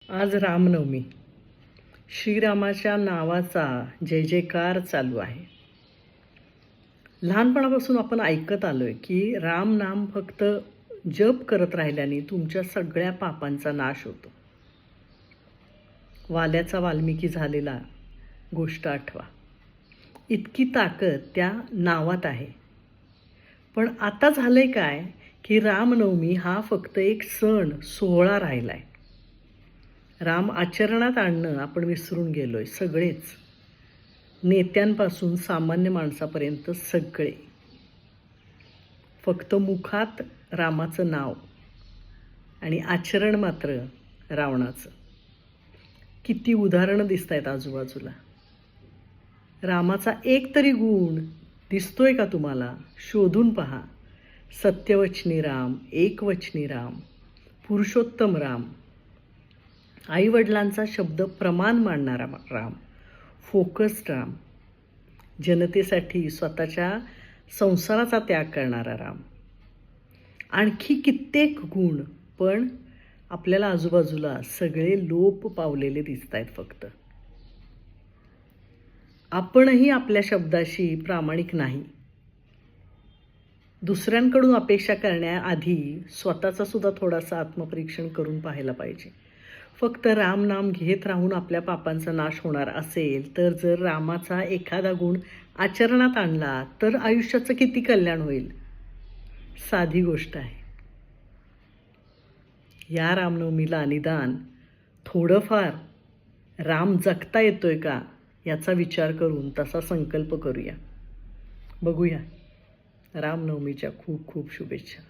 आज रामनवमी. श्रीरामाच्या नावाचा जय जयकार चालू आहे. लहानपणापासून आपण ऐकत आलोय की राम नाम फक्त जप करत राहिल्याने तुमच्या सगळ्या पापांचा नाश होतो. वाल्याचा वाल्मिकी झालेला गोष्ट आठवा. इतकी ताकद त्या नावात आहे. पण आता झालंय काय की रामनवमी हा फक्त एक सण सोहळा राहिलाय. राम आचरणात आणणं आपण विसरून गेलोय सगळेच, नेत्यांपासून सामान्य माणसापर्यंत सगळे. फक्त मुखात रामाचं नाव आणि आचरण मात्र रावणाचं. किती उदाहरणं दिसत आहेत आजूबाजूला. रामाचा एक तरी गुण दिसतोय का तुम्हाला? शोधून पहा. सत्यवचनी राम, एकवचनी राम, पुरुषोत्तम राम, आईवडिलांचा शब्द प्रमाण मानणारा राम, फोकस्ड राम, जनतेसाठी स्वतःच्या संसाराचा त्याग करणारा राम. आणखी कित्येक गुण, पण आपल्याला आजूबाजूला सगळे लोप पावलेले दिसत आहेत फक्त. आपणही आपल्या शब्दाशी प्रामाणिक नाही. दुसऱ्यांकडून अपेक्षा करण्याआधी स्वतःचा सुद्धा थोडासा आत्मपरीक्षण करून पाहायला पाहिजे. फक्त राम नाम घेत राहून आपल्या पापांचा नाश होणार असेल तर जर रामाचा एखादा गुण आचरणात आणला तर आयुष्याचं किती कल्याण होईल. साधी गोष्ट आहे. या रामनवमीला निदान थोडंफार राम जगता येतोय का याचा विचार करून तसा संकल्प करूया. बघूया. रामनवमीच्या खूप खूप शुभेच्छा.